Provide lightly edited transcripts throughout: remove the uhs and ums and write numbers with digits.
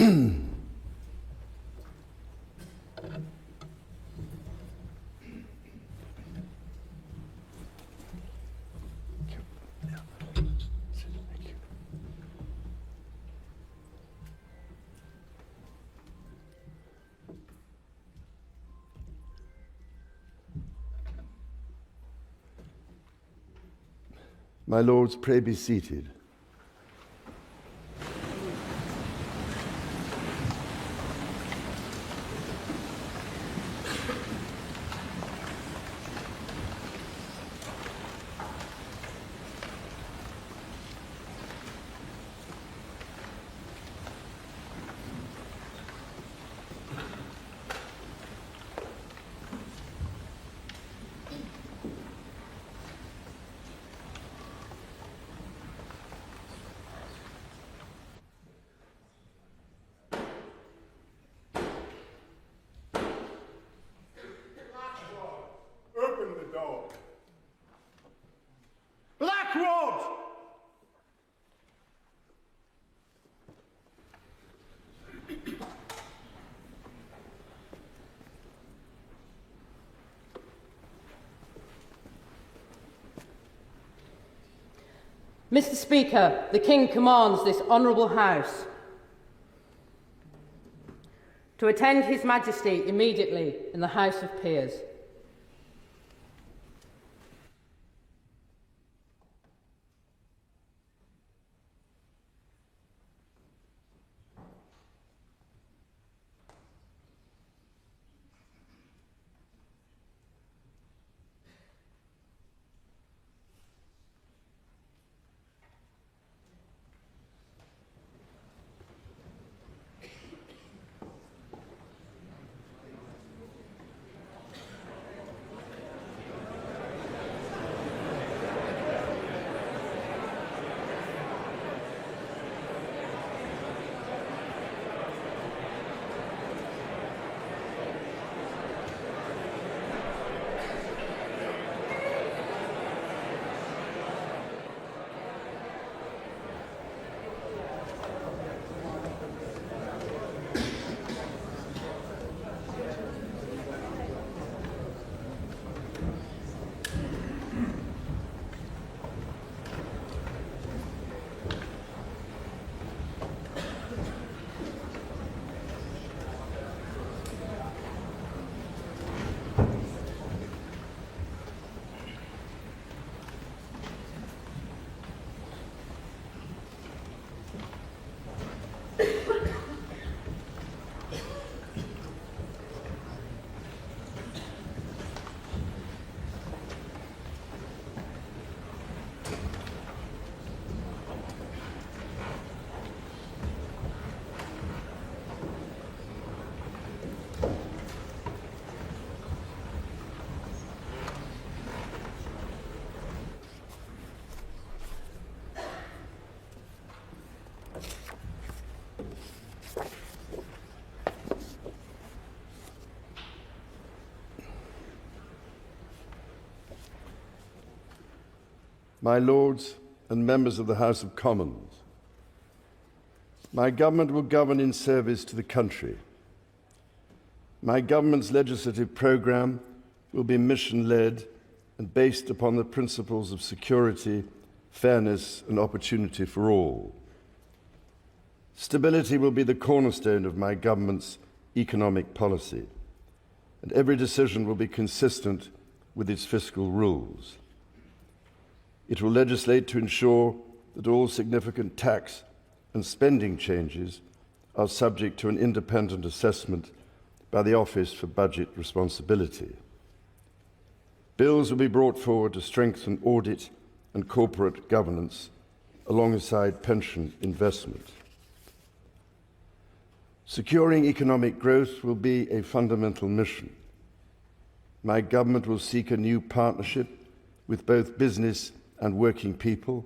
My lords, pray be seated. Mr. Speaker, the King commands this Honourable House to attend His Majesty immediately in the House of Peers. My lords and members of the House of Commons, my government will govern in service to the country. My government's legislative programme will be mission-led and based upon the principles of security, fairness and opportunity for all. Stability will be the cornerstone of my government's economic policy, and every decision will be consistent with its fiscal rules. It will legislate to ensure that all significant tax and spending changes are subject to an independent assessment by the Office for Budget Responsibility. Bills will be brought forward to strengthen audit and corporate governance alongside pension investment. Securing economic growth will be a fundamental mission. My government will seek a new partnership with both business and working people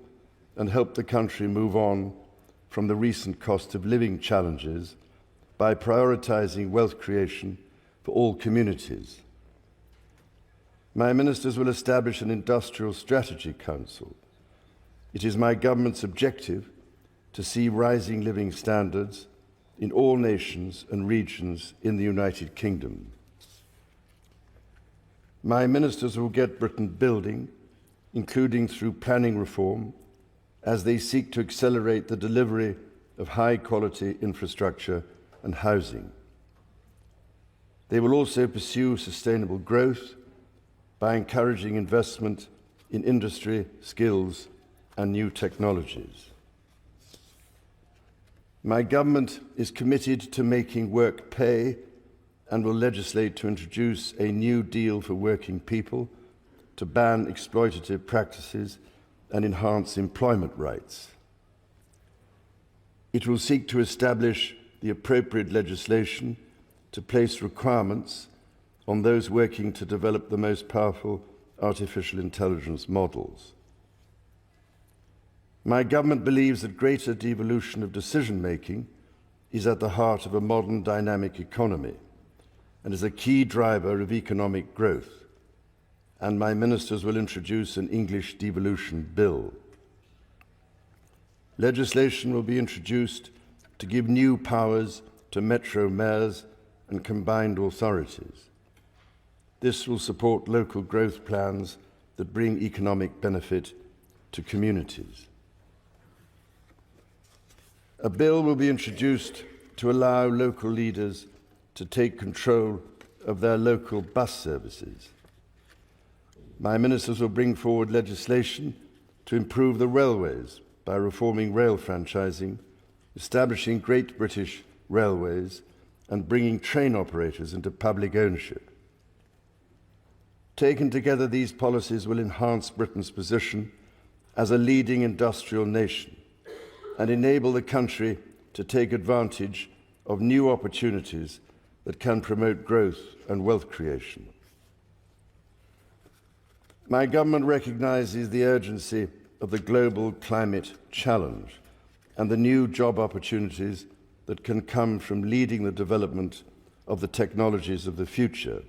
and help the country move on from the recent cost of living challenges by prioritising wealth creation for all communities. My ministers will establish an Industrial Strategy Council. It is my government's objective to see rising living standards, in all nations and regions in the United Kingdom. My ministers will get Britain building, including through planning reform, as they seek to accelerate the delivery of high-quality infrastructure and housing. They will also pursue sustainable growth by encouraging investment in industry, skills, and new technologies. My government is committed to making work pay and will legislate to introduce a new deal for working people, to ban exploitative practices and enhance employment rights. It will seek to establish the appropriate legislation to place requirements on those working to develop the most powerful artificial intelligence models. My government believes that greater devolution of decision-making is at the heart of a modern dynamic economy and is a key driver of economic growth, and my ministers will introduce an English devolution bill. Legislation will be introduced to give new powers to metro mayors and combined authorities. This will support local growth plans that bring economic benefit to communities. A bill will be introduced to allow local leaders to take control of their local bus services. My ministers will bring forward legislation to improve the railways by reforming rail franchising, establishing Great British Railways, and bringing train operators into public ownership. Taken together, these policies will enhance Britain's position as a leading industrial nation and enable the country to take advantage of new opportunities that can promote growth and wealth creation. My government recognises the urgency of the global climate challenge and the new job opportunities that can come from leading the development of the technologies of the future.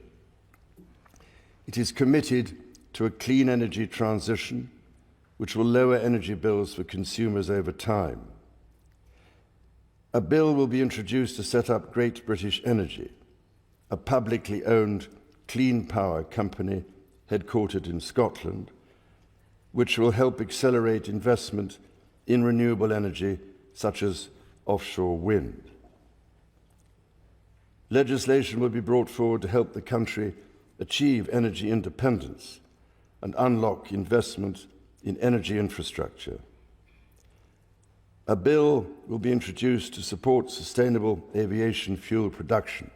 It is committed to a clean energy transition which will lower energy bills for consumers over time. A bill will be introduced to set up Great British Energy, a publicly owned clean power company headquartered in Scotland, which will help accelerate investment in renewable energy such as offshore wind. Legislation will be brought forward to help the country achieve energy independence and unlock investment in energy infrastructure. A bill will be introduced to support sustainable aviation fuel production.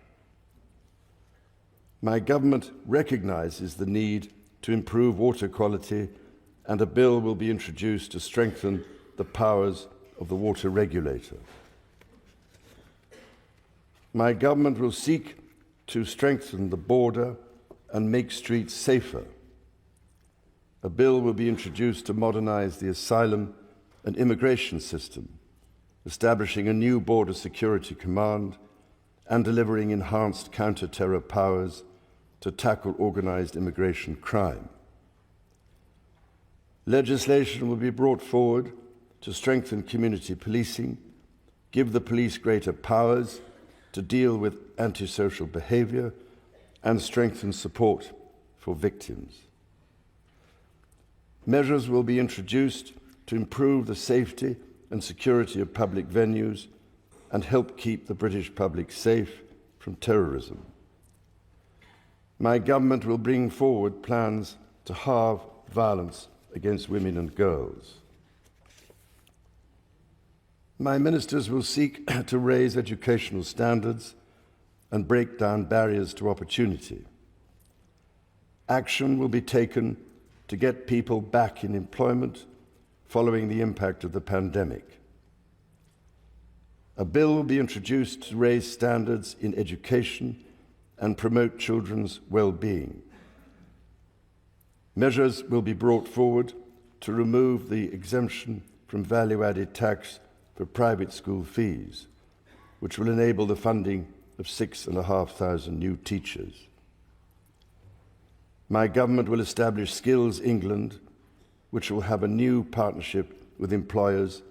My government recognises the need to improve water quality, and a bill will be introduced to strengthen the powers of the water regulator. My government will seek to strengthen the border and make streets safer. A bill will be introduced to modernise the asylum and immigration system, establishing a new border security command and delivering enhanced counter-terror powers to tackle organised immigration crime. Legislation will be brought forward to strengthen community policing, give the police greater powers to deal with antisocial behaviour, and strengthen support for victims. Measures will be introduced to improve the safety and security of public venues and help keep the British public safe from terrorism. My government will bring forward plans to halve violence against women and girls. My ministers will seek to raise educational standards and break down barriers to opportunity. Action will be taken to get people back in employment following the impact of the pandemic. A bill will be introduced to raise standards in education and promote children's well-being. Measures will be brought forward to remove the exemption from value-added tax for private school fees, which will enable the funding of 6,500 new teachers. My government will establish Skills England, which will have a new partnership with employers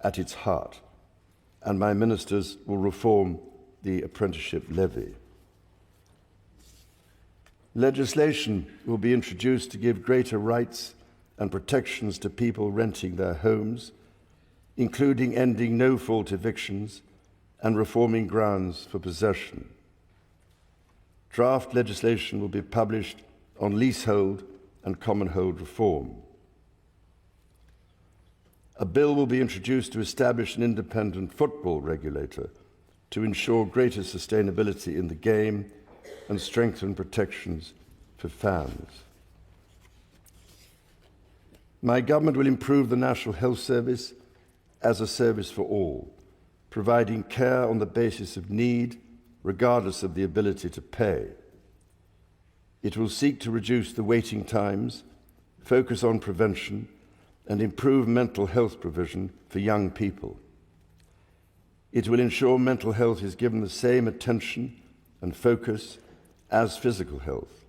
at its heart, and my ministers will reform the apprenticeship levy. Legislation will be introduced to give greater rights and protections to people renting their homes, including ending no-fault evictions and reforming grounds for possession. Draft legislation will be published on leasehold and commonhold reform. A bill will be introduced to establish an independent football regulator to ensure greater sustainability in the game and strengthen protections for fans. My government will improve the National Health Service as a service for all, providing care on the basis of need, regardless of the ability to pay. It will seek to reduce the waiting times, focus on prevention, and improve mental health provision for young people. It will ensure mental health is given the same attention and focus as physical health.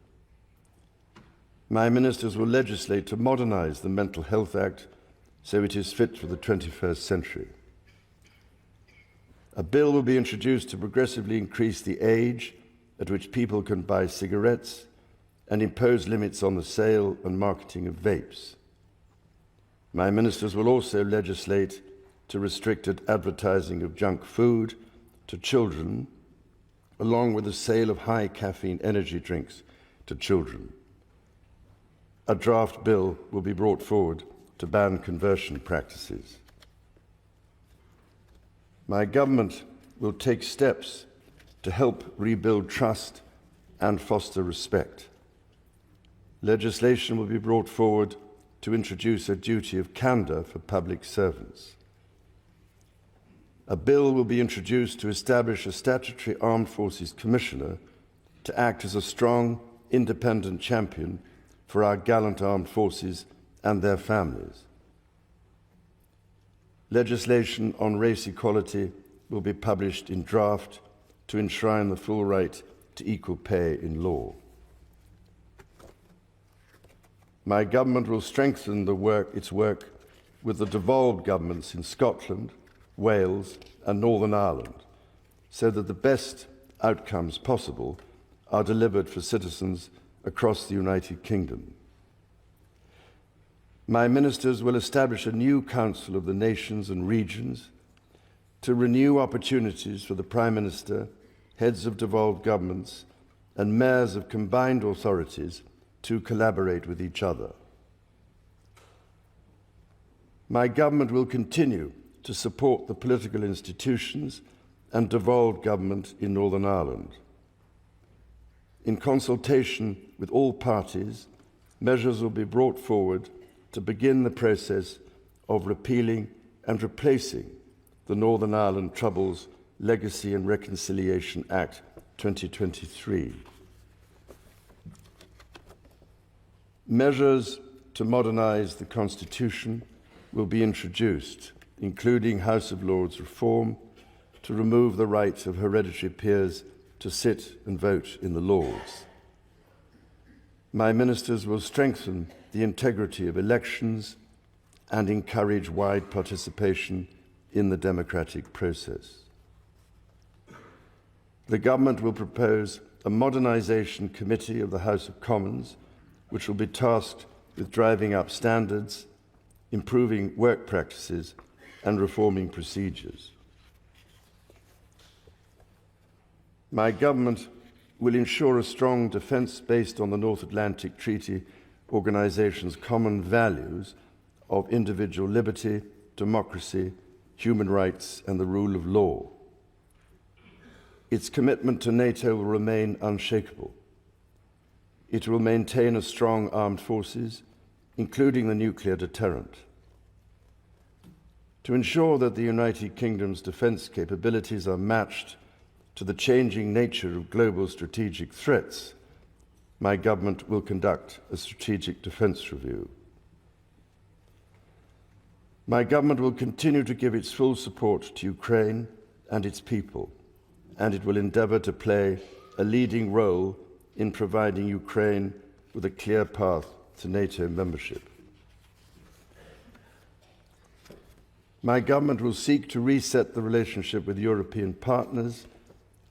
My ministers will legislate to modernize the Mental Health Act so it is fit for the 21st century. A bill will be introduced to progressively increase the age at which people can buy cigarettes and impose limits on the sale and marketing of vapes. My ministers will also legislate to restrict advertising of junk food to children, along with the sale of high caffeine energy drinks to children. A draft bill will be brought forward to ban conversion practices. My government will take steps to help rebuild trust and foster respect. Legislation will be brought forward to introduce a duty of candour for public servants. A bill will be introduced to establish a statutory Armed Forces Commissioner to act as a strong, independent champion for our gallant armed forces and their families. Legislation on race equality will be published in draft to enshrine the full right to equal pay in law. My government will strengthen its work with the devolved governments in Scotland, Wales, and Northern Ireland, so that the best outcomes possible are delivered for citizens across the United Kingdom. My ministers will establish a new Council of the Nations and Regions to renew opportunities for the Prime Minister, heads of devolved governments, and mayors of combined authorities to collaborate with each other. My government will continue to support the political institutions and devolved government in Northern Ireland. In consultation with all parties, measures will be brought forward to begin the process of repealing and replacing the Northern Ireland Troubles Legacy and Reconciliation Act 2023. Measures to modernise the Constitution will be introduced, including House of Lords reform, to remove the right of hereditary peers to sit and vote in the Lords. My ministers will strengthen the integrity of elections and encourage wide participation in the democratic process. The government will propose a modernisation committee of the House of Commons, which will be tasked with driving up standards, improving work practices, and reforming procedures. My government will ensure a strong defence based on the North Atlantic Treaty Organisation's common values of individual liberty, democracy, human rights, and the rule of law. Its commitment to NATO will remain unshakable. It will maintain a strong armed forces, including the nuclear deterrent. To ensure that the United Kingdom's defence capabilities are matched to the changing nature of global strategic threats, my government will conduct a strategic defence review. My government will continue to give its full support to Ukraine and its people, and it will endeavour to play a leading role in providing Ukraine with a clear path to NATO membership. My government will seek to reset the relationship with European partners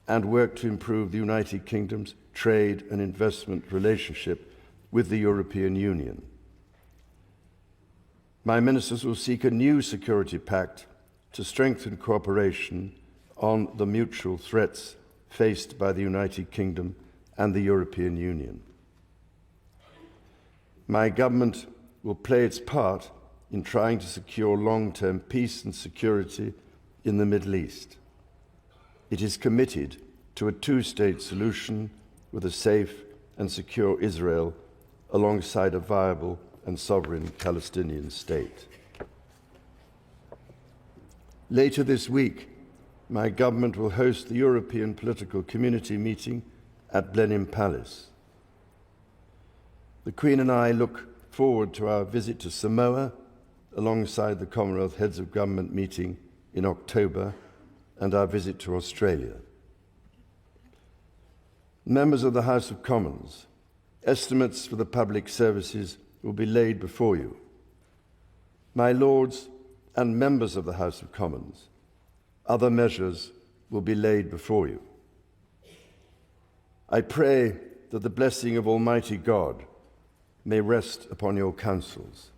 and work to improve the United Kingdom's trade and investment relationship with the European Union. My ministers will seek a new security pact to strengthen cooperation on the mutual threats faced by the United Kingdom and the European Union. My government will play its part in trying to secure long-term peace and security in the Middle East. It is committed to a two-state solution with a safe and secure Israel alongside a viable and sovereign Palestinian state. Later this week, my government will host the European Political Community meeting at Blenheim Palace. The Queen and I look forward to our visit to Samoa alongside the Commonwealth Heads of Government meeting in October and our visit to Australia. Members of the House of Commons, estimates for the public services will be laid before you. My Lords and members of the House of Commons, other measures will be laid before you. I pray that the blessing of Almighty God may rest upon your councils.